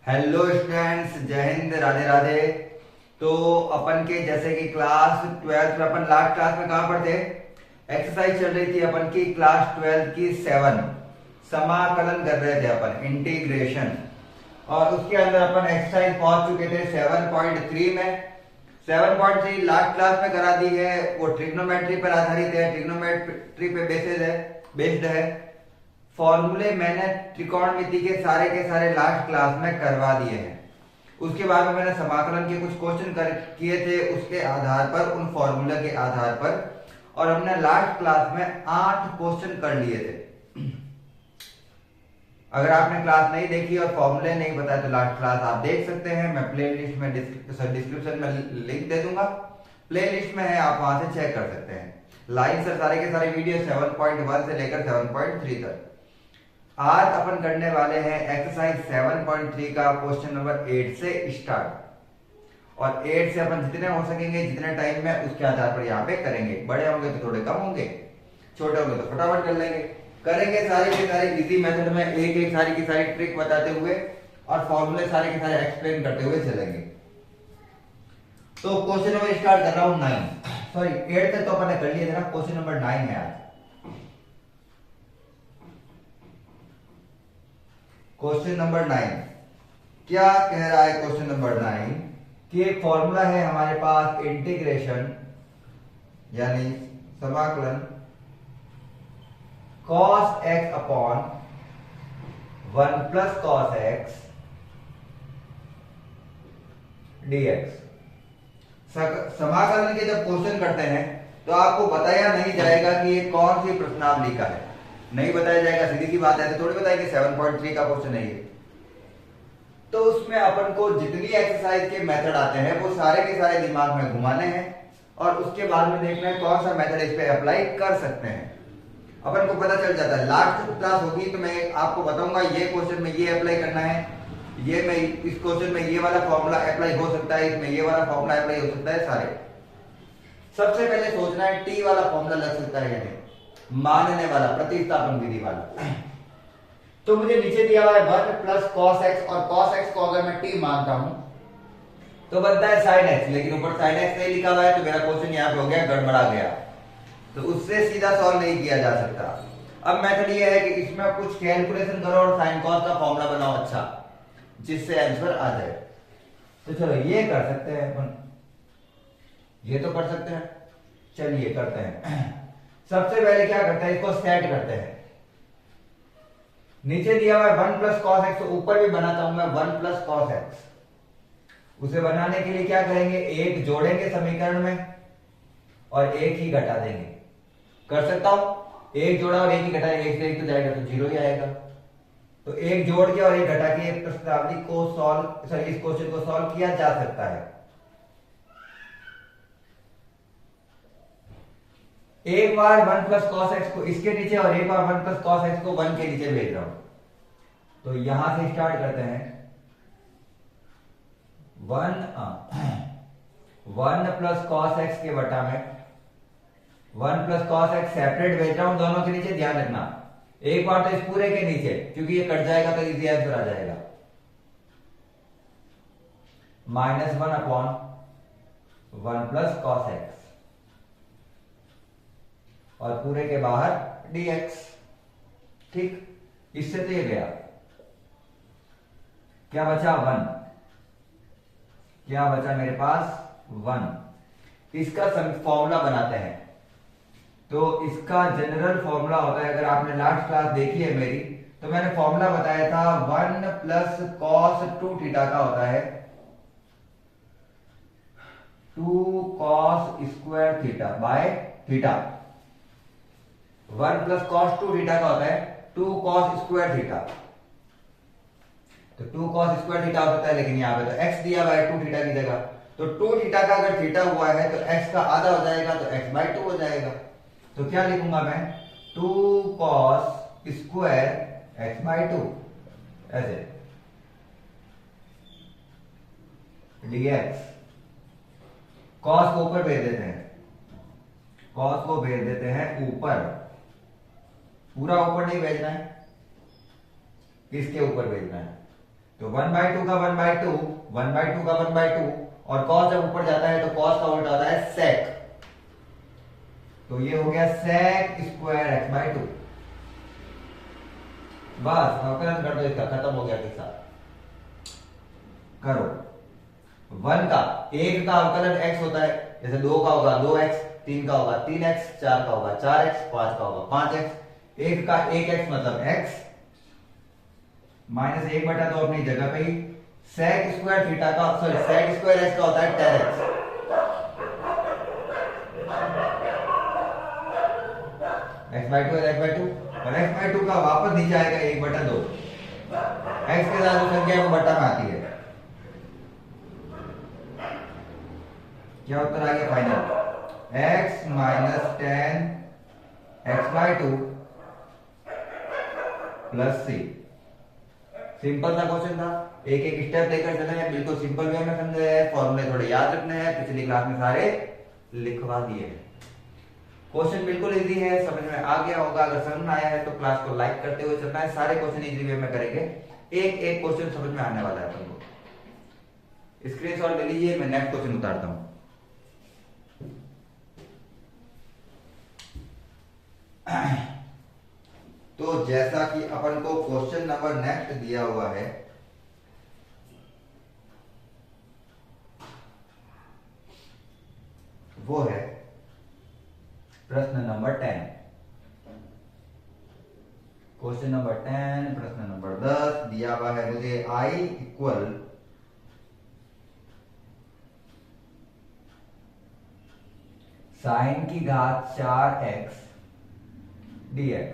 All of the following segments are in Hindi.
हेलो स्टूडेंट्स, जय हिंद, राधे राधे। तो अपन के जैसे कि क्लास 12th में अपन लास्ट क्लास में कहां पर थे, एक्सरसाइज चल रही थी अपन की क्लास 12th की 7 समाकलन कर रहे थे अपन, इंटीग्रेशन। और उसके अंदर अपन एक्सरसाइज पहुंच चुके थे 7.3 में। 7.3 लास्ट क्लास में करा दी है, वो ट्रिग्नोमेट्री पर आधारित है, ट्रिग्नोमेट्री पे बेस्ड है। फॉर्मूले मैंने त्रिकोणमिति के सारे लास्ट क्लास में करवा दिए हैं। उसके बाद में मैंने समाकलन के कुछ क्वेश्चन किए थे उसके आधार पर, उन फॉर्मूला के आधार पर, और हमने लास्ट क्लास में 8 क्वेश्चन कर लिए थे। अगर आपने क्लास नहीं देखी और फॉर्मूले नहीं बताए तो लास्ट क्लास आप देख सकते हैं। मैं प्लेलिस्ट में डिस्क्रिप्शन में लिंक दे दूंगा, प्लेलिस्ट में है, आप वहां से चेक कर सकते हैं। लाइन से सारे के सारे वीडियो 7.1 से लेकर 7.3 तक। आज अपन करने वाले हैं एक्सरसाइज 7.3 का क्वेश्चन नंबर 8 से स्टार्ट। और 8 से अपन जितने हो सकेंगे, जितने टाइम में, उसके आधार पर यहाँ पे करेंगे। बड़े होंगे तो थोड़े कम होंगे, छोटे होंगे तो फटाफट कर लेंगे। करेंगे सारे के सारे इजी मेथड में, एक एक सारी की सारी ट्रिक बताते हुए और फॉर्मूले सारे के सारे एक्सप्लेन करते हुए चलेंगे। तो क्वेश्चन नंबर स्टार्ट कर रहा हूं 8 तक तो अपन ने कर लिया था ना, क्वेश्चन नंबर 9 है आज। क्वेश्चन नंबर 9 क्या कह रहा है? क्वेश्चन नंबर 9 कि एक फॉर्मूला है हमारे पास, इंटीग्रेशन यानी समाकलन cos x upon 1 plus cos x dx। समाकलन के जब क्वेश्चन करते हैं तो आपको बताया नहीं जाएगा कि ये कौन सी प्रश्नावली का है, नहीं बताया जाएगा, सीधी सी बात है। तो थोड़ी बताएंगे 7.3 का क्वेश्चन है ये। तो उसमें अपन को जितनी एक्सरसाइज के मेथड आते हैं वो सारे के सारे दिमाग में घुमाने हैं और उसके बाद में देखना है कौन सा मेथड इस पे अप्लाई कर सकते हैं। अपन को पता चल जाता है। लास्ट क्लास होगी तो मैं आपको बताऊंगा ये क्वेश्चन में ये अप्लाई करना है, ये में इस क्वेश्चन में ये वाला फॉर्मूला अप्लाई हो सकता है, इसमें ये वाला फॉर्मूला अप्लाई हो सकता है। सारे सबसे पहले सोचना है टी वाला फॉर्मूला लग सकता है या नहीं, मानने वाला, प्रतिस्थापन विधि वाला। तो मुझे नीचे दिया हुआ है 1 प्लस कॉस एक्स, और कॉस एक्स को अगर मैं टी मानता हूं तो बनता है साइन एक्स, लेकिन ऊपर साइन एक्स नहीं लिखा हुआ है तो मेरा क्वेश्चन यहां पे हो गया, गड़बड़ा गया। तो उससे सीधा सॉल्व नहीं किया जा सकता। अब मेथड ये है कि इसमें कुछ कैलकुलेशन करो और साइन कॉस का फॉर्मूला बनाओ अच्छा, जिससे आंसर आ जाए। तो चलो ये कर सकते हैं अपन, ये तो कर सकते हैं। चलिए करते हैं। सबसे पहले क्या करते हैं, इसको सेट करते हैं। नीचे दिया हुआ है 1 प्लस कॉस एक्स, तो ऊपर भी बनाता हूं मैं 1 प्लस कॉस एक्स। उसे बनाने के लिए क्या करेंगे, एक जोड़ेंगे समीकरण में और एक ही घटा देंगे। कर सकता हूं, एक जोड़ा और एक ही घटा, एक से एक तो जाएगा तो 0 ही आएगा। तो एक जोड़ के और एक घटा के एक प्रश्नावली को इस क्वेश्चन को सॉल्व किया जा सकता है। एक बार 1 प्लस कॉस एक्स को इसके नीचे और एक बार 1 प्लस कॉस एक्स को 1 के नीचे भेज रहा हूं। तो यहां से स्टार्ट करते हैं। 1 प्लस कॉस एक्स के बटा में 1 प्लस कॉस एक्स सेपरेट भेज रहा हूं दोनों के नीचे, ध्यान रखना। एक बार तो इस पूरे के नीचे, क्योंकि ये कट जाएगा तो इजी आंसर आ जाएगा। -1 अपॉन 1 प्लस कॉस एक्स और पूरे के बाहर dx। ठीक, इससे तो ये गया। क्या बचा? 1। क्या बचा मेरे पास? 1। इसका फॉर्मूला बनाते हैं। तो इसका जनरल फॉर्मूला होता है, अगर आपने लास्ट क्लास देखी है मेरी, तो मैंने फॉर्मूला बताया था 1 प्लस कॉस 2 थीटा का होता है 2 cos square theta by theta. 1 plus cos 2 theta का होता है 2 कॉस स्क्वायर थीटा। तो 2 कॉस स्क्वायर थीटा हो सकता है, लेकिन यहां पे तो x दिया हुआ है 2 थीटा की जगह। तो 2 थीटा का अगर थीटा हुआ है तो x का आधा हो जाएगा, तो x बाय 2 हो जाएगा। तो क्या लिखूंगा मैं? 2 कॉस स्क्वायर x बाय 2 ऐसे dx। कॉस को ऊपर भेज देते हैं, कॉस को भेज देते हैं ऊपर, पूरा ऊपर नहीं भेजना है, किसके ऊपर भेजना है? तो 1/2 का 1/2, 1/2 का 1/2, और cos जब ऊपर जाता है तो cos का उल्टा होता है sec। तो ये हो गया sec स्क्वायर x/2। बस अवकलन कर दो, इसका खत्म हो गया किस्सा। करो 1 का, 1 का अवकलन x होता है, जैसे 2 का होगा 2x, 3 का होगा 3x, 4 का होगा 4x, 5 का होगा 5x। 1 का 1x मतलब x माइनस 1/2 अपनी जगह पे ही। sec स्क्वायर थीटा का, सॉरी sec स्क्वायर x का होता है tan x। x/2 है x/2, और x/2 का वापस नीचे आएगा 1/2। x के साथ जो संख्या वो बटा में आती है। क्या उत्तर आ गया final? x minus tan x/2 plus c। Simple सा क्वेश्चन था, एक एक स्टेप लेकर चले हैं, बिल्कुल सिंपल वे में समझे हैं, फॉर्मूले थोड़े याद रखने हैं, पिछली क्लास में सारे लिखवा दिए हैं। क्वेश्चन बिल्कुल इजी है, समझ में आ गया होगा। अगर समझ में आया है तो क्लास को लाइक करते हुए चलना है, सारे क्वेश्चन इजी वे में करेंगे, एक एक क्वेश्चन समझ में आने वाला है अपन को। स्क्रीनशॉट ले लीजिए, मैं नेक्स्ट क्वेश्चन उतारता हूं। तो जैसा कि अपन को क्वेश्चन नंबर नेक्स्ट दिया हुआ है, वो है प्रश्न नंबर 10। क्वेश्चन नंबर 10 प्रश्न नंबर 10 दिया हुआ है मुझे, I इक्वल साइन की घात 4x dx।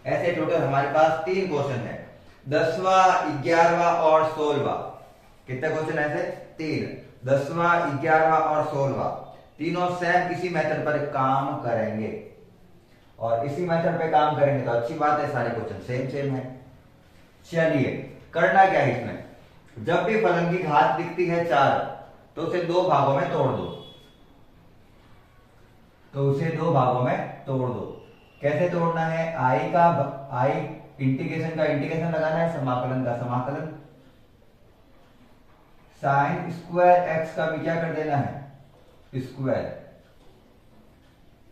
ऐसे टोटल हमारे पास 3 क्वेश्चन है, 10वां, 11वां और 16वां। कितने क्वेश्चन ऐसे? 3, 10वां, 11वां और 16वां। तीनों सेम इसी मेथड पर काम करेंगे, और इसी मेथड पे काम करेंगे तो अच्छी बात है, सारे क्वेश्चन सेम सेम है। चलिए करना क्या है इसमें, जब भी फलन की घात दिखती है 4 तो उसे 2 भागों में तोड़ दो। कैसे तोड़ना है? आई इंटीग्रेशन का इंटीग्रेशन लगाना है, समाकलन का समाकलन। साइन स्क्वायर एक्स का भी क्या कर देना है? Square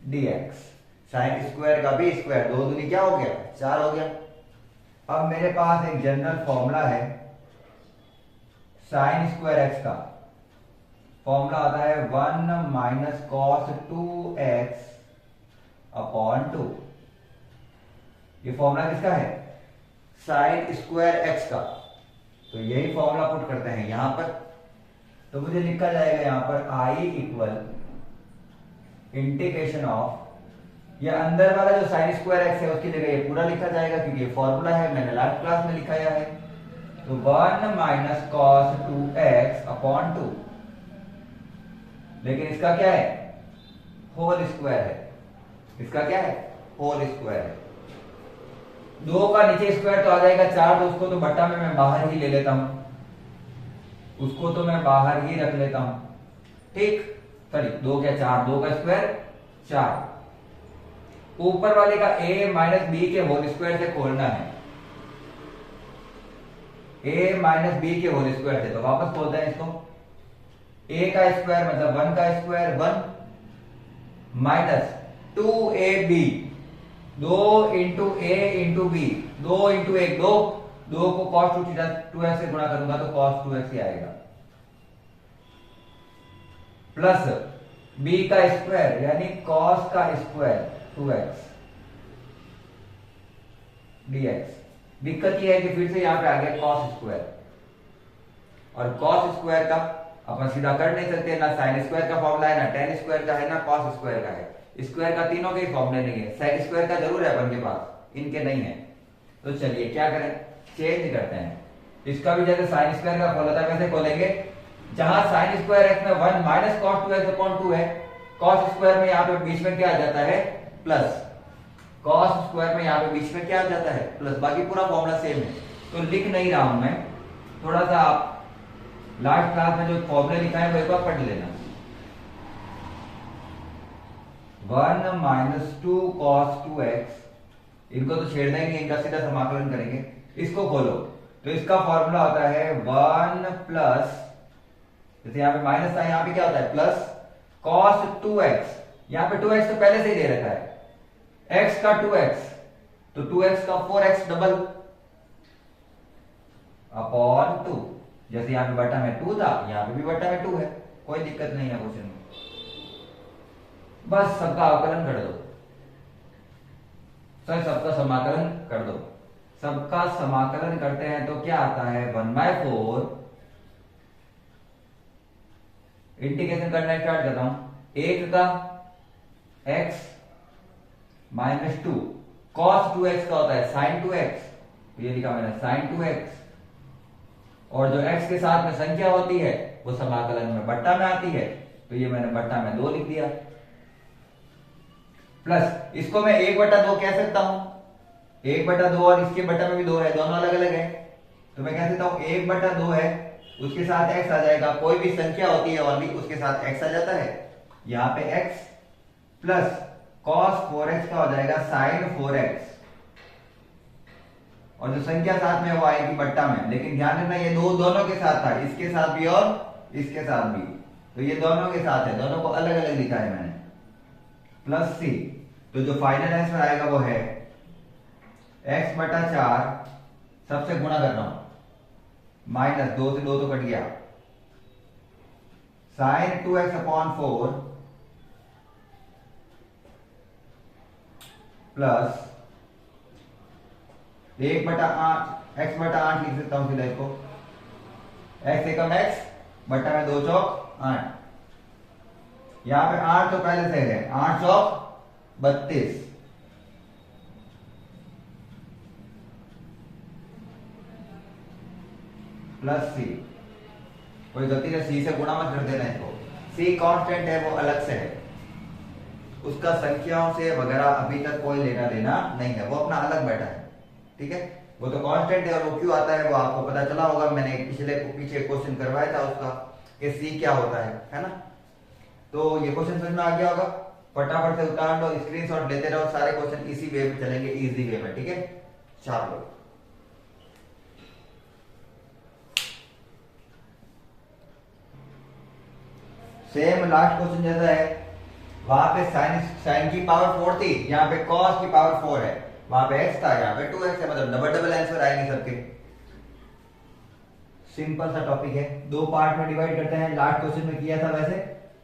dx। साइन स्क्वायर का भी स्क्वायर, 2 दूनी क्या हो गया? 4 हो गया। अब मेरे पास एक जनरल फॉर्मूला है साइन स्क्वायर एक्स का, फॉर्मूला आता है 1 माइनस कॉस 2x अपॉन 2। ये फॉर्मूला किसका है? साइन स्क्वायर एक्स का। तो यही फॉर्मूला पुट करते हैं यहां पर, तो मुझे लिखा जाएगा यहां पर I इक्वल इंटीग्रेशन ऑफ, ये अंदर वाला जो साइन स्क्वायर एक्स है उसकी जगह ये पूरा लिखा जाएगा क्योंकि ये फॉर्मूला है, मैंने लास्ट क्लास में लिखाया है। तो 1 माइनस कॉस 2x अपॉन 2, लेकिन इसका क्या है? होल स्क्वायर है। इसका क्या है? होल स्क्वायर है। 2 का नीचे स्क्वायर तो आ जाएगा 4, तो उसको तो बट्टा में मैं बाहर ही ले लेता हूं, उसको तो मैं बाहर ही रख लेता हूं, ठीक। सॉरी 2 क्या 4, 2 का स्क्वायर 4। ऊपर वाले का a माइनस बी के होल स्क्वायर से खोलना है, a माइनस बी के होल स्क्वायर से, तो वापस खोलते हैं इसको। a का स्क्वायर मतलब 1 का square 1 minus 2ab, 2 into a into b, 2 into 1 2, 2 को cos 2x से गुणा करूंगा तो cos 2x ही आएगा, प्लस b का स्क्वायर यानी cos का स्क्वायर 2x dx। दिक्कत यह है कि फिर से यहां पे आ गया cos स्क्वायर, और cos स्क्वायर का अपन सीधा कर नहीं सकते, ना साइन स्क्वायर का फॉर्मूला है, ना tan स्क्वायर का है, ना cos स्क्वायर का है। स्क्वायर का तीनों के फॉर्मूले नहीं है, sec स्क्वायर का जरूर है अपन के पास, इनके नहीं है। तो चलिए क्या करें, चेंज करते हैं। इसका भी जैसे साइन स्क्वायर का खोला था वैसे खोलेंगे, जहां साइन स्क्वायर एक्स में 1 माइनस कॉस 2x अपॉन 2 है, कॉस स्क्वायर में यहाँ पे बीच में क्या आ जाता है? प्लस। कॉस स्क्वायर में यहाँ पे बीच में क्या आ जाता है? प्लस। बाकी पूरा फॉर्मूला सेम है, तो लिख नहीं रहा हूं मैं, थोड़ा सा आप लास्ट क्लास में जो फॉर्मूले लिखा है वो एक बार पढ़ लेना। 1 माइनस 2 कॉस 2x इनको तो छेड़ना ही नहीं, इनका सीधा समाकलन करेंगे। इसको खोलो तो इसका फॉर्मूला होता है 1 प्लस, जैसे यहाँ पे माइनस था, यहाँ पे क्या होता है प्लस cos 2x। यहाँ पे 2x तो पहले से ही दे रखा है, x का 2x तो 2x का 4x डबल अपॉन 2। जैसे यहाँ पे बटा में 2 था, यहाँ पे भी बटा में 2 है, कोई दिक्कत नहीं है क्वेश्चन में। बस सबका अवकलन कर दो, सर सबका समाकलन कर दो। सबका समाकलन करते हैं तो क्या आता है 1/4, इंटीग्रेशन करना स्टार्ट करता हूं, 1 का x माइनस 2, cos 2x का होता है sin 2x, तो ये लिखा मैंने sin 2x, और जो x के साथ में संख्या होती है वो समाकलन में बट्टा में आती है, तो ये मैंने बट्टा में 2 लिख दिया। प्लस इसको मैं 1/2 कह सकता हूं, 1/2 और इसके बट्टा में भी 2 है, दोनों अलग अलग है, तो मैं कह सकता हूं 1/2 है, उसके साथ x आ जाएगा, कोई भी संख्या होती है और भी उसके साथ x आ जाता है, यहां पे x प्लस cos 4x का हो जाएगा sin 4x, और जो संख्या साथ में वो आएगी बट्टा में। लेकिन ध्यान रखना ये दोनों के साथ था, इसके साथ भी और इसके साथ भी, तो ये दोनों के साथ है, दोनों को अलग अलग लिखा है मैंने, प्लस c। तो जो फाइनल आंसर आएगा वो है x/4, सबसे गुणा कर रहा हूं, माइनस 2 से 2 तो कट गया, sin 2x/4 प्लस 1/8, x/8 लिख सकता हूं सीधा इसको, x एकम x बट्टा में 2 चौक 8, यहां पे 8 तो पहले से है, 8 चौक 32, प्लस c। कोई गलती से c से गुणा मत कर देना इसको, c कांस्टेंट है वो अलग से है, उसका संख्याओं से वगैरह अभी तक कोई लेना देना नहीं है, वो अपना अलग बैठा है, ठीक है। वो तो कांस्टेंट है, और वो क्यों आता है वो आपको पता चला होगा, मैंने पीछे क्वेश्चन करवाया था उसका कि c क्या होता है ना। तो ये क्वेश्चन समझ में आ गया होगा, फटाफट से उतार लो, स्क्रीनशॉट लेते रहो, सारे क्वेश्चन इसी वे में चलेंगे, इजी वे में, ठीक है। चार लो, सेम लास्ट क्वेश्चन जैसा है, वहां पे साइन की पावर 4 थी, यहाँ पे कॉस की पावर 4 है, वहां पे x था, यहाँ पे 2x है, मतलब डबल डबल आंसर आएंगे सबके। सिंपल सा टॉपिक है, 2 पार्ट में डिवाइड करते हैं, लास्ट क्वेश्चन में किया था वैसे।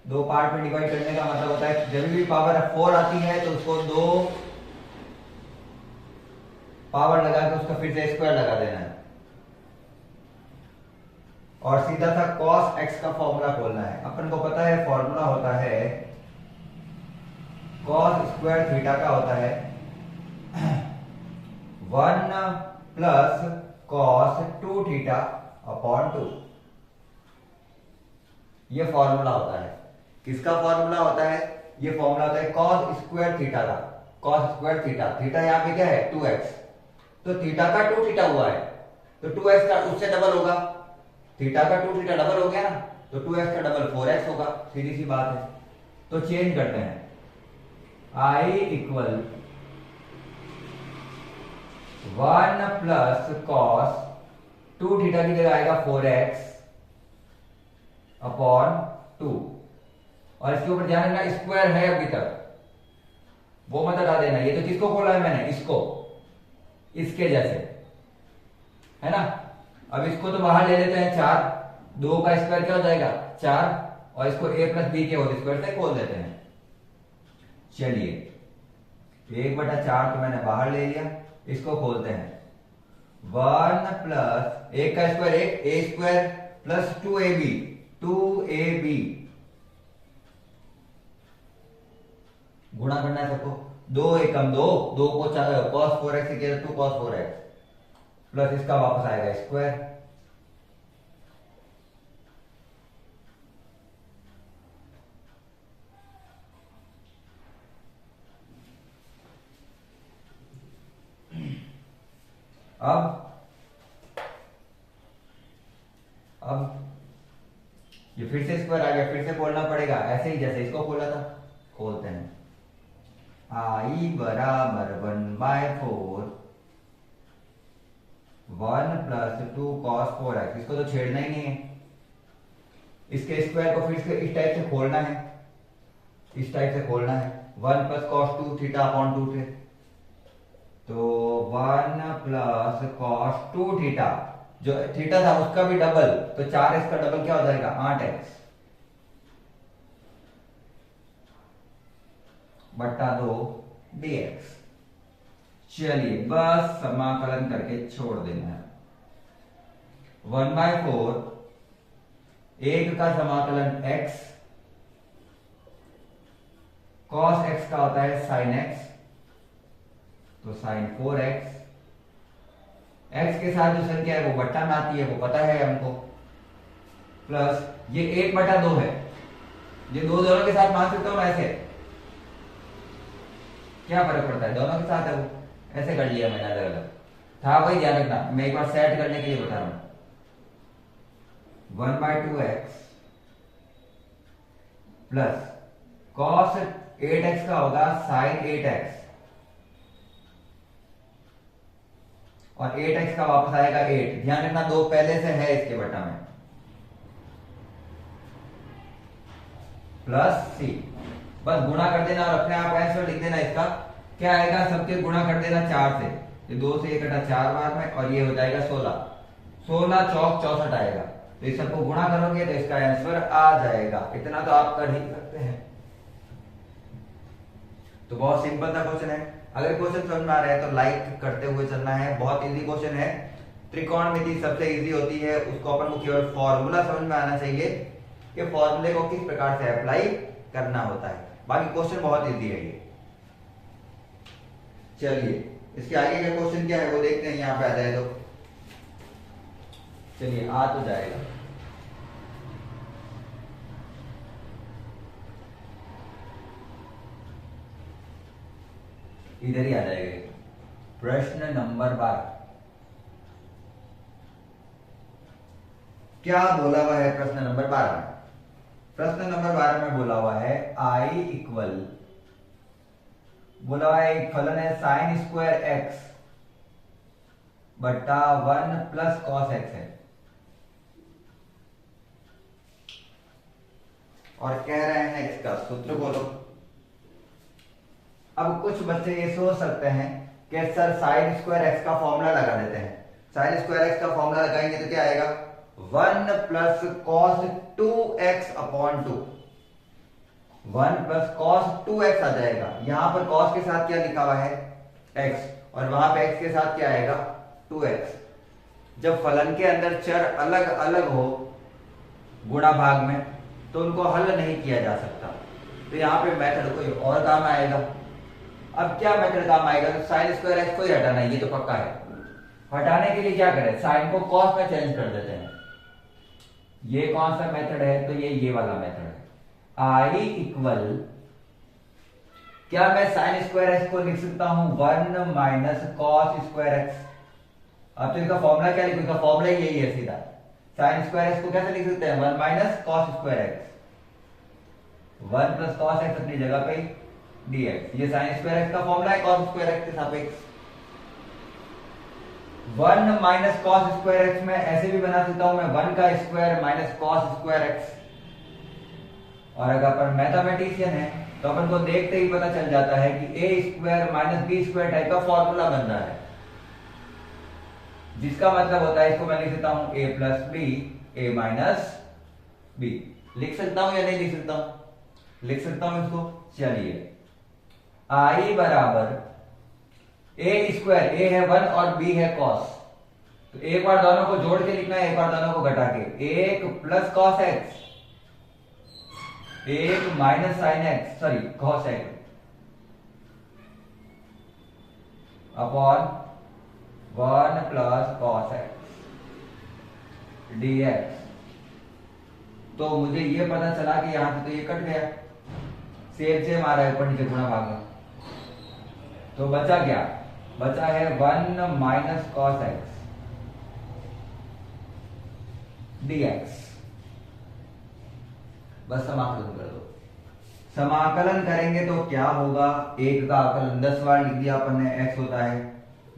2 पार्ट में डिवाइड करने का मतलब होता है जब भी पावर 4 आती है तो उसको 2 पावर लगा के उसका फिर से स्क्वायर लगा देना है, और सीधा सा cos x का फॉर्मूला खोलना है। अपन को पता है फॉर्मूला होता है cos स्क्वायर थीटा का होता है 1 प्लस cos 2 थीटा अपॉन 2, ये फॉर्मूला होता है। किसका फॉर्मूला होता है? ये फॉर्मूला होता है cos स्क्वायर थीटा का, cos स्क्वायर थीटा, थीटा यहाँ पे क्या है 2x, तो थीटा का 2 थीटा हुआ है, तो 2x का उससे डबल होगा, थीटा का 2 थीटा डबल हो गया ना, तो 2x का डबल 4x होगा, सीधी सी बात है। तो चेंज करते हैं, I equal 1 plus cos 2 theta की जगह आएगा 4x अपॉन 2, और इसके ऊपर ध्यान रखना स्क्वायर है अभी तक, वो मत हटा देना। ये तो किसको खोला है मैंने, इसको, इसके जैसे है ना। अब इसको तो बाहर ले लेते हैं 4, 2 का स्क्वायर क्या हो जाएगा 4, और इसको a प्लस बी के होल स्क्वायर से खोल देते हैं। चलिए 1/4 तो मैंने बाहर ले लिया, इसको खोलते हैं 1 प्लस 1 का square 1, a square plus 2ab गुणा करना है सबको, 2 एकम 2, 2 को cos 4x से किया 2 cos 4x प्लस इसका वापस आएगा स्क्वायर, अब ये फिर से स्क्वायर आ गया, फिर से खोलना पड़ेगा, ऐसे ही जैसे इसको खोला था खोलते हैं। आई बराबर 1/4 1 + 2 cos 4x। इसको तो छेड़ना ही नहीं है, इसके स्क्वायर को फिर से इस टाइप से खोलना है, इस टाइप से खोलना है। 1 + cos 2 θ/2 थे, तो 1 + cos 2 थीटा, जो थीटा था उसका भी डबल, तो 4x का डबल क्या हो जाएगा 8x बट्टा 2 dx। चलिए बस समाकलन करके छोड़ देना है। 1/4 एक का समाकलन x, cos x का होता है sin x, तो sin 4x। x के साथ जो संख्या है वो बट्टा में आती है, वो पता है हमको, प्लस ये 1/2 है, ये दोनों के साथ मान सकता हूं ऐसे, क्या फर्क पड़ता है, दोनों के साथ है, वो ऐसे कर लिया मैंने, अलग अलग था, वही ध्यान रखना, मैं एक बार सेट करने के लिए बता रहा हूं। 1/2x प्लस cos 8x का होगा sin 8x, और 8x का वापस आएगा 8। ध्यान रखना 2 पहले से है इसके बटा में, प्लस c, बस गुणा कर देना और अपने आप आंसर लिख देना। इसका क्या आएगा, सबके गुणा कर देना 4 से, ये 2 से 1 कटा 4 बार में, और ये हो जाएगा 16, 16 चौक 64 आएगा। तो इस सबको गुणा करोगे तो इसका आंसर आ जाएगा। इतना तो आप कर ही सकते हैं। तो बहुत सिंपल सा क्वेश्चन है। अगर क्वेश्चन समझ में आ रहा है तो लाइक करते हुए चलना है। बहुत इजी क्वेश्चन है, त्रिकोणमिति सबसे इजी होती है, उसको अपन को केवल फॉर्मूला समझ में आना चाहिए कि फॉर्मूले को किस प्रकार से अप्लाई करना होता है। बाकी क्वेश्चन बहुत इजी है ये। चलिए इसके आगे का क्वेश्चन क्या है वो देखते हैं, यहाँ पे आ जाए तो। चलिए आ तो जाएगा। इधर ही आ जाएगा। प्रश्न नंबर 12 क्या बोला हुआ है? प्रश्न नंबर 12 में, प्रश्न नंबर 12 में बोला हुआ है I इक्वल, बोला हुआ है एक फलन है साइन स्क्वायर एक्स बट्टा 1 प्लस कॉस एक्स है, और कह रहे हैं इसका सूत्र बोलो। अब कुछ बच्चे ये सोच सकते हैं कि सर साइन स्क्वायर एक्स का फॉर्मूला लगा देते हैं। साइन स्क्वायर एक्स का फॉर्मूला लगाएंगे तो क्या आएगा, 1 plus cos 2x/2, 1 plus cos 2x आ जाएगा। यहां पर कॉस के साथ क्या लिखा हुआ है x, और वहां पे x के साथ क्या आएगा 2x। जब फलन के अंदर चर अलग अलग हो गुणा भाग में तो उनको हल नहीं किया जा सकता, तो यहाँ पे मेथड कोई और काम आएगा। अब क्या मेथड काम आएगा, तो साइन स्क्वायर एक्स को ही हटाना है, ये तो पक्का है। हटाने के लिए क्या करें, साइन को कॉस में चेंज कर देते हैं। ये कौन सा मेथड है, तो ये वाला मेथड है। आई इक्वल, क्या मैं साइन स्क्वायर एक्स को लिख सकता हूं 1 माइनस कॉस स्क्वायर एक्स। अब तो इसका फॉर्मूला क्या लिखूं, इसका फॉर्मूला यही है सीधा। साइन स्क्वायर एक्स को कैसे लिख सकते हैं, 1 minus cos square x, 1 plus cos x अपनी जगह पे dx। ये साइन स्क्वायर एक्स का फॉर्मूला है कॉस स्क्वायर एक्स के सापेक्ष। 1 माइनस कॉस स्क्वायर एक्स में ऐसे भी बना सकता हूं मैं, 1 का square minus cos square x. और अगर अपन मैथमेटिशियन है तो अपन को देखते ही पता चल जाता है कि A square minus B square type का फॉर्मूला बन रहा है, जिसका मतलब होता है इसको मैं लिख सकता हूं a plus B A minus b. लिख सकता हूं या नहीं लिख सकता हूं, लिख सकता हूं इसको। चलिए आई बराबर ए स्क्वायर, ए है 1 और बी है कॉस, तो एक बार दोनों को जोड़ के लिखना है, एक बार दोनों को घटा के। 1 plus cos x, 1 minus sine x, sorry cos x, upon 1 plus cos x dx। तो मुझे ये पता चला कि यहां से तो ये कट गया, सेम आ रहा है ऊपर नीचे गुणा भाग में, तो बचा क्या, बचा है 1 माइनस कॉस एक्स dx। बस समाकलन कर दो, समाकलन करेंगे तो क्या होगा, एक का आकलन 10 बार लिख दिया अपन ने, x होता है,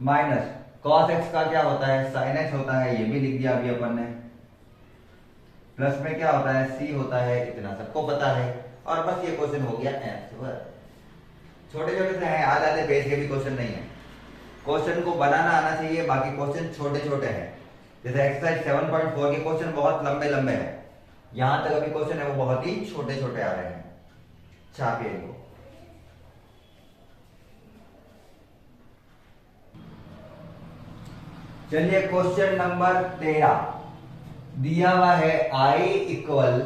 माइनस cos x का क्या होता है, sin x होता है, ये भी लिख दिया अभी अपन ने, प्लस में क्या होता है, c होता है, इतना सबको पता है। और बस ये क्वेश्चन हो गया आंसर। छोटे छोटे से हैं, आधे पेज के भी क्वेश्चन नहीं है, क्वेश्चन को बनाना आना चाहिए, बाकी क्वेश्चन छोटे छोटे हैं। जैसे एक्सरसाइज 7.4 के क्वेश्चन बहुत लंबे लंबे हैं, यहां तक अभी क्वेश्चन है वो बहुत ही छोटे छोटे आ रहे हैं। छापिए इनको। चलिए क्वेश्चन नंबर 13 दिया हुआ है, i equal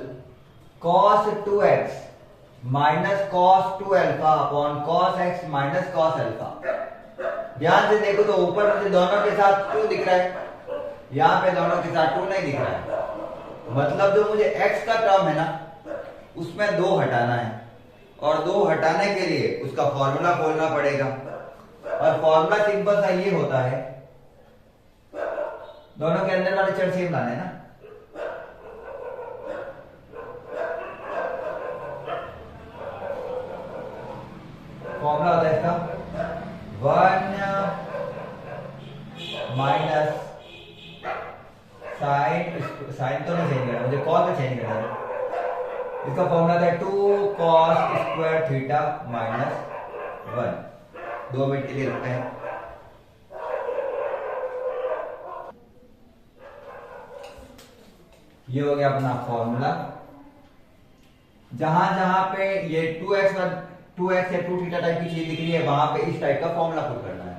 cos 2x minus cos 2 alpha upon cos x minus cos alpha. ध्यान से देखो तो ऊपर मुझे दोनों के साथ 2 दिख रहा है, यहां पे दोनों के साथ 2 नहीं दिख रहा है, मतलब जो मुझे x का टर्म है ना उसमें 2 हटाना है, और 2 हटाने के लिए उसका फॉर्मूला खोलना पड़ेगा, और फॉर्मूला सिंपल सा ये होता है, दोनों के अंदर वाले चर सेम लाने ना, फॉर्मूला होता है इसका 1 माइनस साइन तो नहीं चेंज करना मुझे, कॉस में चेंज करना है, इसका फॉर्मूला था 2 cos square theta minus 1। 2 minute के लिए रुकते हैं। ये हो गया अपना फॉर्मूला। जहां जहां पे ये 2x या 2 थीटा टाइप की चीज दिख रही है वहां पे इस टाइप का फॉर्मूला पुट करना है।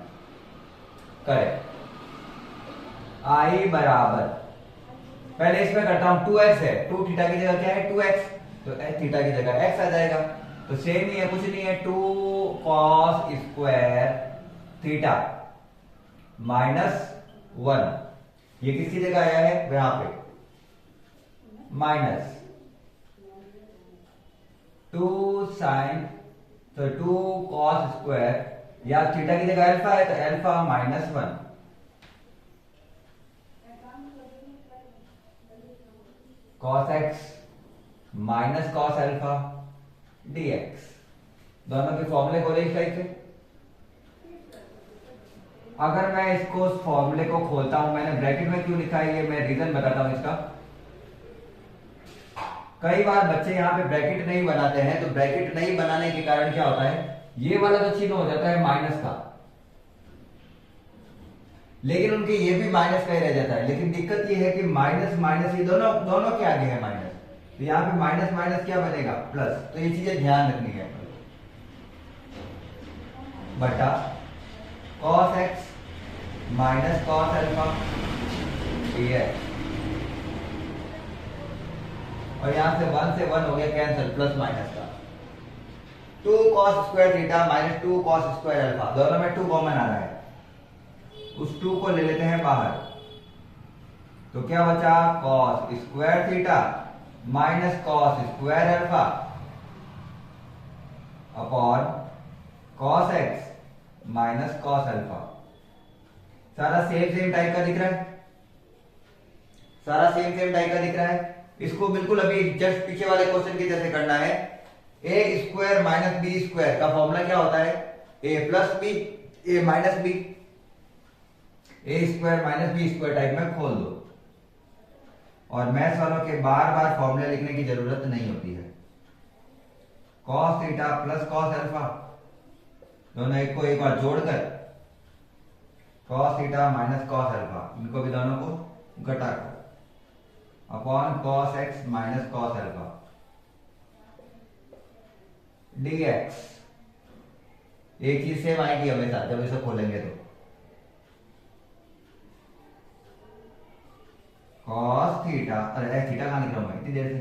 करेक्ट। i बराबर, पहले इसमें करता हूं, 2x है, 2 थीटा की जगह क्या है 2x, तो थीटा की जगह x आ जाएगा, तो सेम ही है, कुछ नहीं है, 2 cos स्क्वायर थीटा माइनस 1। ये किसकी जगह आया है, यहां पे माइनस 2 साइन, तो 2 cos स्क्वायर, या थीटा की जगह अल्फा है तो alpha minus 1, cos x minus cos alpha dx। दोनों के फॉर्मूले खोले इस टाइप से। अगर मैं इसको उस फॉर्मूले को खोलता हूं, मैंने ब्रैकेट में क्यों लिखा है ये मैं रीजन बताता हूं इसका। कई बार बच्चे यहाँ पे ब्रैकेट नहीं बनाते हैं, तो ब्रैकेट नहीं बनाने के कारण क्या होता है, ये वाला जो चिन्ह हो जाता है माइनस का, लेकिन उनके ये भी माइनस का ही रह जाता है। लेकिन दिक्कत ये है कि माइनस माइनस ये दोनों दोनों के आगे है माइनस, तो यहाँ पे माइनस माइनस क्या बनेगा, प्लस। तो ये चीजें ध्यान रखनी है, बटा cos x minus cos alpha dx, और यहां से 1 से 1 हो गया कैंसिल, प्लस माइनस का 2 cos square theta minus 2 cos square alpha, दोनों में 2 कॉमन आ रहा है, उस 2 को ले लेते हैं बाहर, तो क्या बचा cos square theta minus cos square alpha upon cos x minus cos alpha. सारा सेम टाइप का दिख रहा है, सारा सेम टाइप का दिख रहा है। इसको बिल्कुल अभी जस्ट पीछे वाले क्वेश्चन के जैसे करना है। A square minus B square का फॉर्मूला क्या होता है, A plus B A minus B, A square minus B square type में खोल दो, और मैथ्स वालों के बार बार फॉर्मूले लिखने की जरूरत नहीं होती है। cos theta plus cos alpha, दोनों एक को एक बार जोड़कर cos theta minus cos alpha, इनको भी दोनों को घटाकर upon cos x minus cos alpha dx। एक चीज सेम आएगी हमेशा जब इसे खोलेंगे, तो cos थीटा, अरे थीटा कहां लिख रहा हूं मैं इतनी देर से,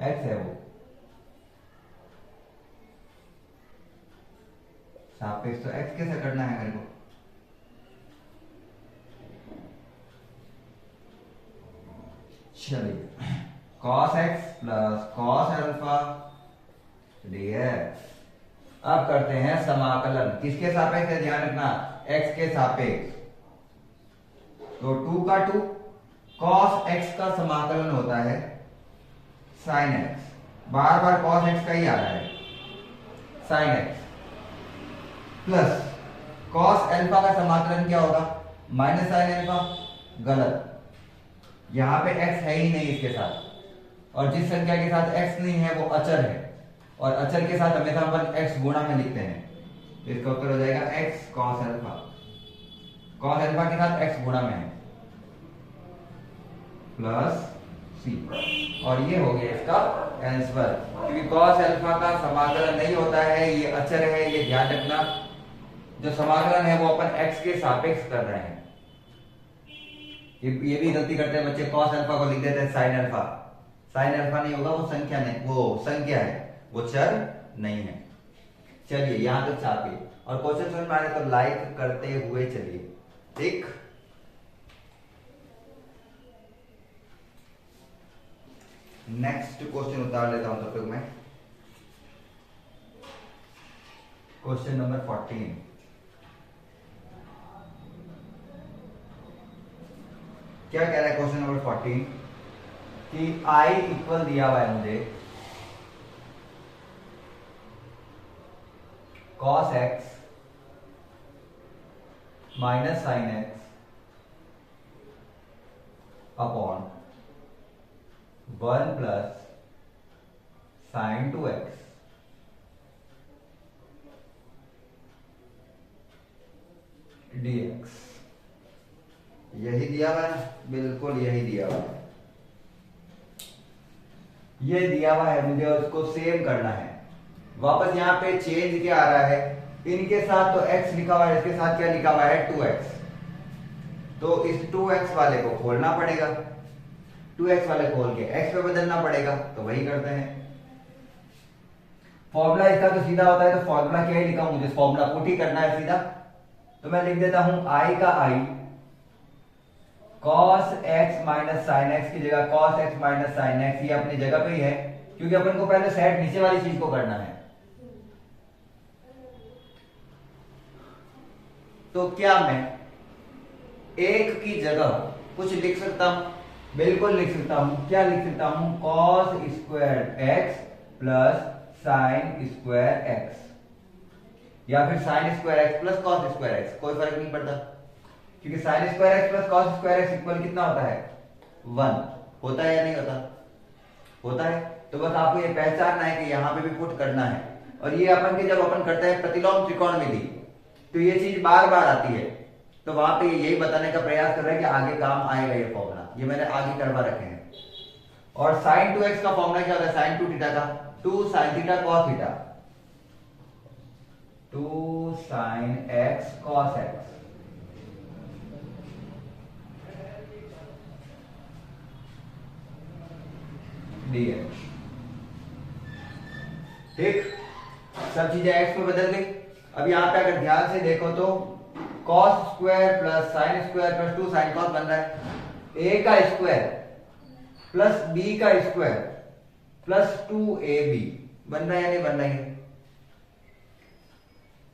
x है वो, सापेक्ष तो x कैसे करना है मेरे को, चलिए cos x plus cos alpha dx। अब करते हैं समाकलन, किसके सापेक्ष है ध्यान रखना, x के सापेक्ष, तो 2 का 2 cos x का समाकलन होता है sin x, बार बार cos x का ही आ रहा है, sine x plus cos alpha का समाकलन क्या होगा, माइनस साइन अल्फा। गलत, यहां पे x है ही नहीं इसके साथ, और जिस संख्या के साथ x नहीं है वो अचर है, और अचर के साथ हमेशा अपन x गुणा में लिखते हैं। तो इसका उत्तर हो जाएगा x cos alpha. cos alpha के साथ x गुणा में है प्लस c, और ये हो गया इसका आंसर। क्योंकि cos अल्फा का समाकलन नहीं होता है, ये अचर है, ये ध्यान रखना। जो समाकलन है वो अपन x के सापेक्ष कर रहे हैं। ये भी गलती करते हैं बच्चे, cos अल्फा को लिख देते हैं sin अल्फा। sin अल्फा नहीं होगा, वो संख्या नहीं, वो संख्या है, वो चर नहीं है। चलिए यहां तक छापिए, और क्वेश्चन समझ में आए तो लाइक करते हुए चलिए। ठीक, नेक्स्ट क्वेश्चन उतार लेता हूं तब तक मैं। Question number 14। क्या कह रहा है क्वेश्चन नंबर 14 कि i इक्वल दिया हुआ है मुझे cos x minus sine x upon 1 plus sine 2x dx। यही दिया हुआ है, बिल्कुल यही दिया हुआ है, ये दिया हुआ है, मुझे उसको सेव करना है। वापस यहाँ पे चेंज क्या आ रहा है, इनके साथ तो x लिखा हुआ है, इसके साथ क्या लिखा हुआ है 2x, तो इस 2x वाले को खोलना पड़ेगा, 2x वाले खोल के x पे बदलना पड़ेगा, तो वही करते हैं। फॉर्मूला इसका तो सीधा होता है, तो फॉर्मूला क्या ही लिखा, मुझे फॉर्मूला पुट ही करना है सीधा, तो मैं लिख देता हूं i का i cos x minus sine x की जगह cos x minus sine x, ये अपनी जगह पे ही है, क्योंकि अपन को पहले सेट नीचे वाली चीज को करना है। तो क्या मैं एक की जगह कुछ लिख सकता हूं, बिल्कुल लिख सकता हूं। क्या लिख सकता हूं, cos square x plus sine square x, या फिर sine square x plus cos square x, कोई फर्क नहीं पड़ता, क्योंकि sine square x plus cos square x equal कितना होता है 1, होता है या नहीं होता, होता है। तो बस आपको ये पहचानना है कि यहाँ पे भी पुट करना है, और ये अपन के जब अपन करते हैं प्रतिलोम त्रिकोणमिति, तो ये चीज बार बार आती है, तो वहां पे यही बताने का प्रयास कर रहा है कि आगे काम आएगा ये फॉर्मूला, ये मैंने आगे करवा रखे हैं। और साइन 2x का फॉर्मूला क्या होता है, साइन 2 थीटा का 2 sine theta cos theta, 2 sine x cos x dx। ठीक, सब चीजें x पे बदल गई। अब यहां पे अगर ध्यान से देखो तो cos square plus sine square plus 2 sine cos बन रहा है, a का स्क्वायर प्लस b का स्क्वायर प्लस 2ab बन रहा है या नहीं बन रहा है,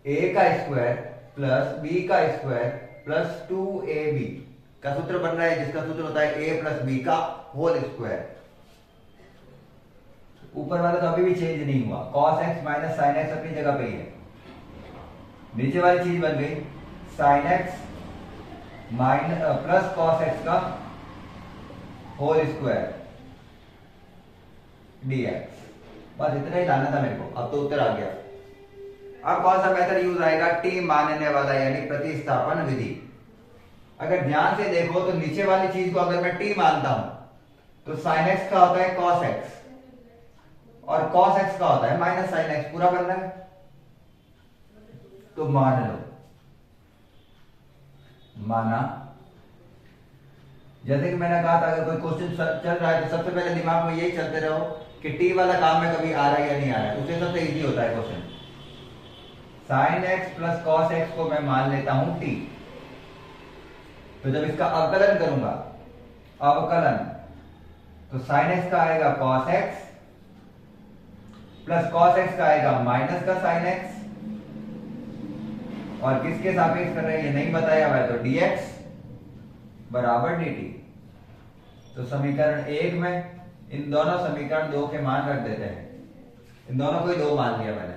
a का स्क्वायर प्लस b का स्क्वायर प्लस 2ab का सूत्र बन रहा है, जिसका सूत्र होता है a प्लस b का होल स्क्वायर। ऊपर वाला तो अभी भी चेंज नहीं हुआ, cos x minus sine x अपनी जगह पे ही है। नीचे वाली चीज बन गई sine x minus plus cos x का होल स्क्वायर dx। बस इतना ही लाना था मेरे को, अब तो उत्तर आ गया। अब कौन सा मेथड यूज आएगा, टी मानने वाला यानी प्रतिस्थापन विधि। अगर ध्यान से देखो तो नीचे वाली चीज को अगर मैं टी मानता हूं तो साइन x का होता है cos x, और cos x का होता है माइनस साइन x, पूरा बन रहा है। तो मान लो, माना, जैसे कि मैंने कहा था अगर कोई क्वेश्चन चल रहा है तो सबसे पहले दिमाग में यही चलते रहो कि टी वाला काम में कभी आ रहा है या नहीं आ रहा है, उससे सबसे इजी होता है question. Sine x plus cos x को मैं मान लेता हूं t, तो जब इसका अवकलन करूंगा, अवकलन, तो साइन x का आएगा cos x plus cos x का आएगा माइनस का साइन x, और किसके सापेक्ष कर रहे हैं ये नहीं बताया हुआ है, तो dx बराबर dt। तो समीकरण 1 में इन दोनों समीकरण 2 के मान रख देते हैं, इन दोनों को ही 2 मान लिया मैंने,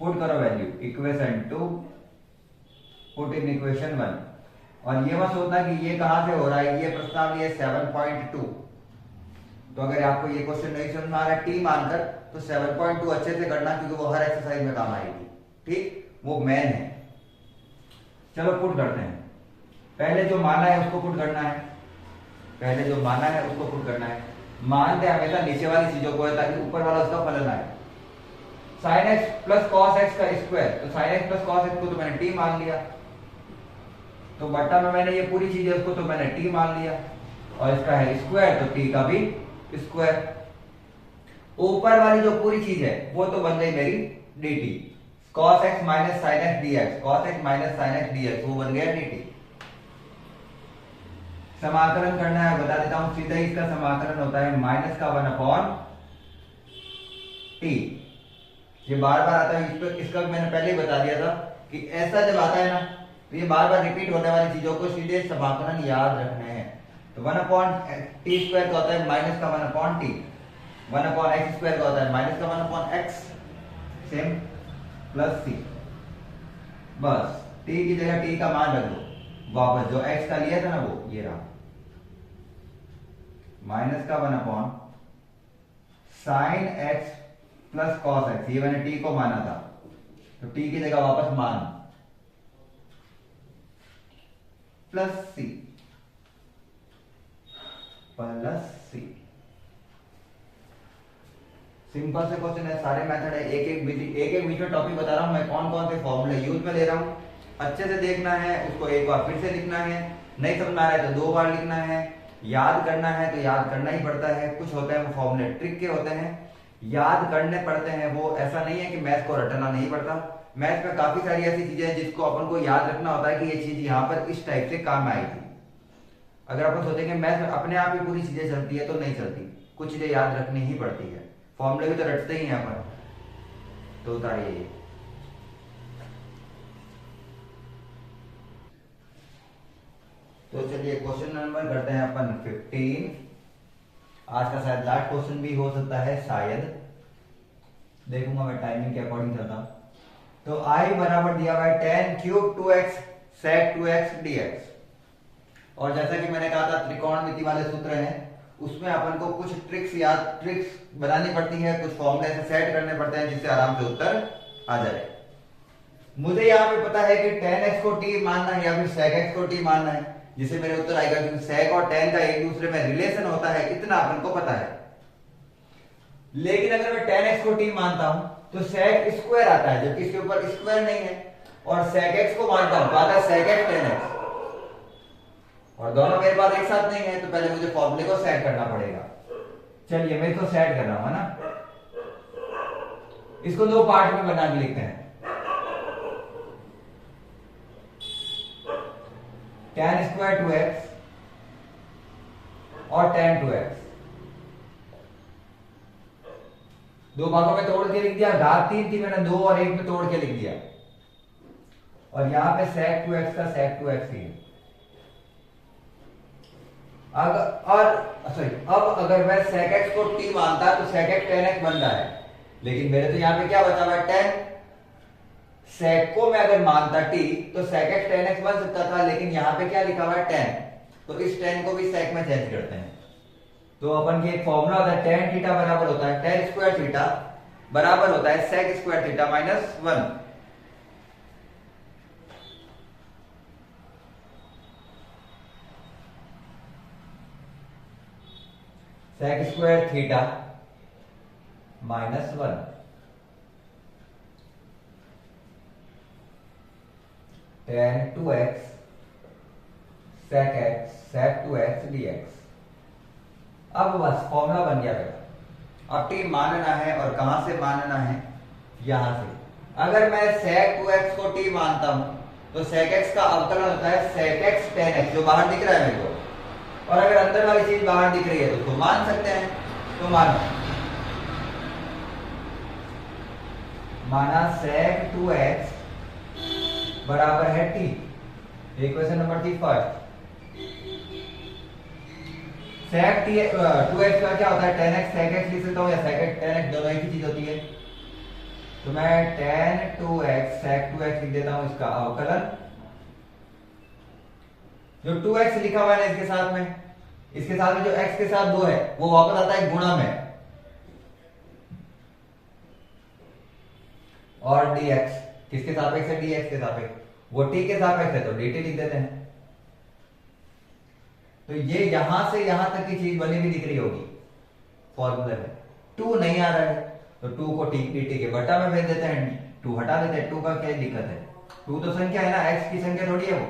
पुट करो value equation 2 put in equation 1। और ये मत सोचना कि ये कहां से हो रहा है, ये प्रश्नावली है 7.2। तो अगर आपको ये क्वेश्चन नहीं समझ में आ रहा है टी मानकर, तो 7.2 अच्छे से करना, क्योंकि वो हर एक्सरसाइज में काम आएगी। ठीक, वो मेन है। चलो पुट करते हैं। पहले जो माना है उसको पुट करना है, पहले जो माना है उसको पुट करना है। मानते हमेशा नीचे वाली चीजों को है ताकि ऊपर वाला उसका फलन आए। sin x plus cos x का स्क्वायर, तो sin x plus cos x को तो मैंने टी मान लिया, तो बट्टा में मैंने ये पूरी चीज है उसको तो मैंने टी मान लिया, और इसका है स्क्वायर तो टी का भी स्क्वायर। ऊपर वाली जो पूरी चीज है वो तो बन गई मेरी dt, cos x minus sin x dx, cos x minus sin x dx वो बन गया dt। समाकलन करना है, बता देता हूं सीधा ही, इसका समाकलन होता है माइनस का 1 टी। ये बार बार आता है, इसका मैंने पहले ही बता दिया था कि ऐसा जब आता है ना, तो ये बार बार रिपीट होने वाली चीजों को सीधे समाकलन याद रखने हैं। तो 1/t स्क्वायर का होता है माइनस का 1/t, 1/x स्क्वायर का होता है माइनस का 1/x, सेम प्लस सी। बस t की जगह t का मान रख दो, वापस जो x का लिया था ना वो ये रहा, माइनस का 1 sin x plus cos x, ये मैंने t को माना था, तो t की जगह वापस मान प्लस सी, प्लस सी। सिंपल से क्वेश्चन है, सारे मेथड है, एक एक बीच में टॉपिक बता रहा हूं मैं, कौन कौन से फॉर्मूले यूज में ले रहा हूं, अच्छे से देखना है, उसको एक बार फिर से लिखना है, नहीं समझ में आ रहा है तो 2 बार लिखना है, याद करना है तो याद करना ही पड़ता है। कुछ होते हैं वो फॉर्मूले ट्रिक के होते हैं, याद करने पड़ते हैं, वो ऐसा नहीं है कि मैथ को रटना नहीं पड़ता। मैथ में काफी सारी ऐसी चीजें हैं जिसको अपन को याद रखना होता है कि ये चीज यहाँ पर इस टाइप से काम आएगी। अगर अपन सोचेंगे मैथ में अपने आप ही पूरी चीजें चलती है तो नहीं चलती, कुछ चीजें याद रखनी ही पड़ती है। फॉर्मूले भी तो रटते ही हैं अपन, तो उतारिए। तो चलिए क्वेश्चन नंबर करते हैं अपन 15। आज का शायद लास्ट क्वेश्चन भी हो सकता है, शायद देखूंगा मैं टाइमिंग के अकॉर्डिंग चलता हूं। तो i बराबर दिया हुआ है 10 cube 2x sec 2x dx। और जैसा कि मैंने कहा था त्रिकोणमिति वाले सूत्र हैं, उसमें अपन को कुछ ट्रिक्स बनानी पड़ती है, कुछ फॉर्मूले ऐसे सेट करने पड़ते हैं जिससे आराम से उत्तर आ जाए। मुझे यहाँ पे पता है कि 10x को t मानना है या फिर sec x को t मानना है, जिससे मेरे उत्तर आएगा, क्योंकि sec और tan का एक दूसरे में रिलेशन होता है, इतना अपन को पता है। लेकिन अगर मैं tan x को t मानता हूं तो sec स्क्वायर आता है, जबकि इसके ऊपर स्क्वायर नहीं है, और sec x को मानता हूं तो आता है sec x tan x, और दोनों मेरे पास एक साथ नहीं है, तो पहले मुझे फॉर्मूले को सेट करना पड़ेगा। चलिए मैं इसको सेट कर रहा हूं, है ना। इसको 2 पार्ट में बना के लिखते हैं। tan स्क्वायर 2x और tan 2x 2 भागों में तोड़ के लिख दिया, घात 3 थी, मैंने 2 और 1 में तोड़ के लिख दिया, और यहां पे sec 2x का sec 2x ही है। अब अगर मैं sec x को t मानता तो sec x tan x बन रहा है, लेकिन मेरे तो यहाँ पे क्या बचा हुआ है tan। sec को मैं अगर मानता t तो sec x tan x बन सकता था, लेकिन यहाँ पे क्या लिखा हुआ है tan, तो इस tan को भी sec में चेंज करते हैं। तो अपन की एक फॉर्मूला होता है tan थीटा बराबर होता है tan स्क्वायर थीटा बराबर होता है sec square theta minus 1। sec square theta minus 1 tan 2x sec 2x dx। अब बस फॉर्मूला बन गया बेटा। अब t मानना है, और कहां से मानना है, यहां से। अगर मैं sec 2x को t मानता हूं तो sec x का अवकलन होता है sec x tan x, जो बाहर दिख रहा है मेरे को, और अगर अंदर वाली चीज बाहर दिख रही है तो उसको मान सकते हैं। तो माना sec 2x बराबर है t। इक्वेशन नंबर थी फर्स्ट। sec 2x का क्या होता है tan x sec x लिख सकता हूं, या sec x tan x, दोनों एक ही चीज होती है। तो मैं tan 2x sec 2x लिख देता हूं इसका अवकलन। जो 2x लिखा हुआ है ना इसके साथ में जो x के साथ 2 है वो वापस आता है गुणा में, और dx किसके सापेक्ष है, dx के सापेक्ष, वो t के सापेक्ष है तो dt लिख देते हैं। तो ये यहां से यहां तक की चीज बनी हुई दिख रही होगी फॉर्मूले में। 2 नहीं आ रहा है तो 2 को dt के बटा में फेर देते हैं, 2 हटा देते हैं। 2 का क्या दिक्कत है, 2 तो संख्या है ना, x की संख्या थोड़ी है वो।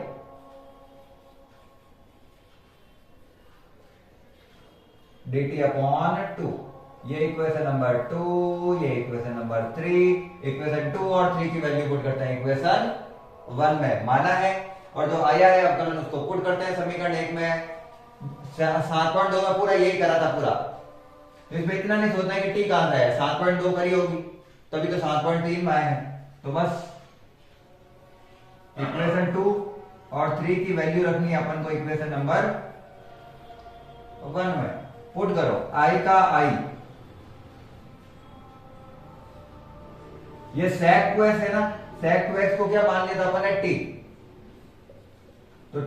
dt अपॉन 2, ये इक्वेशन नंबर 2, ये इक्वेशन नंबर 3। इक्वेशन 2 और 3 की वैल्यू पुट करते हैं इक्वेशन 1 में, माना है। और जो आया है अवकलन उसको पुट करते हैं समीकरण 1 में। 7.2 में पूरा यही करा था पूरा, तो इसमें इतना नहीं सोचना है कि टी कहां है, 7.2 करी होगी तभी तो 7.3 में आए हैं। तो बस इक्वेशन 2 और 3 की वैल्यू रखनी है अपन को इक्वेशन नंबर 1 में। पुट करो i का i, ये sec 2x है ना, sec 2x को क्या मान लिया था अपन ने, t। तो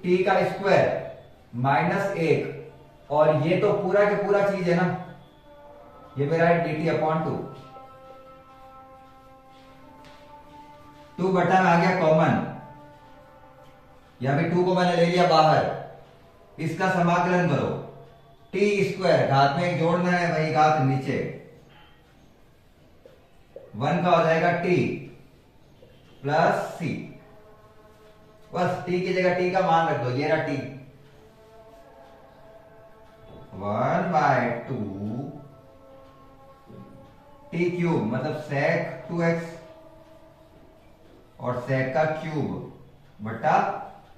t का स्क्वायर माइनस 1, और ये तो पूरा के पूरा चीज है ना, ये मेरा है dt अपॉन 2 बटा में आ गया कॉमन, यहां भी 2 को मैंने ले लिया बाहर। इसका समाकलन करो, टी स्क्वायर घात में एक जोड़ना है, वही घात नीचे, 1 का हो जाएगा टी प्लस सी। बस टी की जगह टी का मान रख दो, ये रहा टी, 1/2 टी क्यूब, मतलब sec 2x और sec का क्यूब बटा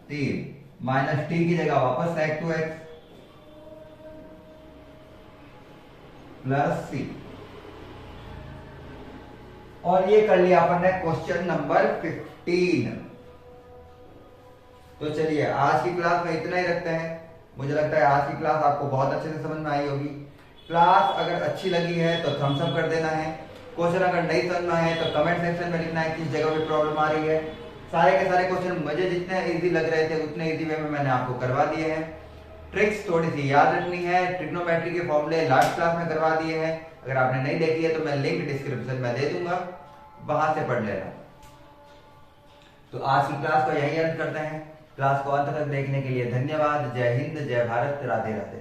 3, माइनस टी की जगह वापस sec 2x प्लस सी। और ये कर लिया अपन ने क्वेश्चन नंबर 15। तो चलिए आज की क्लास में इतना ही रखते हैं। मुझे लगता है आज की क्लास आपको बहुत अच्छे से समझ में आई होगी। क्लास अगर अच्छी लगी है तो थम्स अप कर देना है। क्वेश्चन अगर नहीं समझ में आए तो कमेंट सेक्शन में लिखना है किस जगह पे प्रॉब्लम आ रही है। सारे के सारे क्वेश्चन मुझे जितने इजी लग रहे थे उतने इजी वे में मैंने आपको करवा दिए हैं। ट्रिक्स थोड़ी सी याद रखनी है, ट्रिग्नोमेट्री के फॉर्मूले लास्ट क्लास में करवा दिए हैं। अगर आपने नहीं देखी है तो मैं लिंक डिस्क्रिप्शन में दे दूंगा, वहां से पढ़ लेना। तो आज की क्लास को यही अंत करते हैं। क्लास को अंत तक देखने के लिए धन्यवाद। जय हिंद, जय भारत, राधे राधे।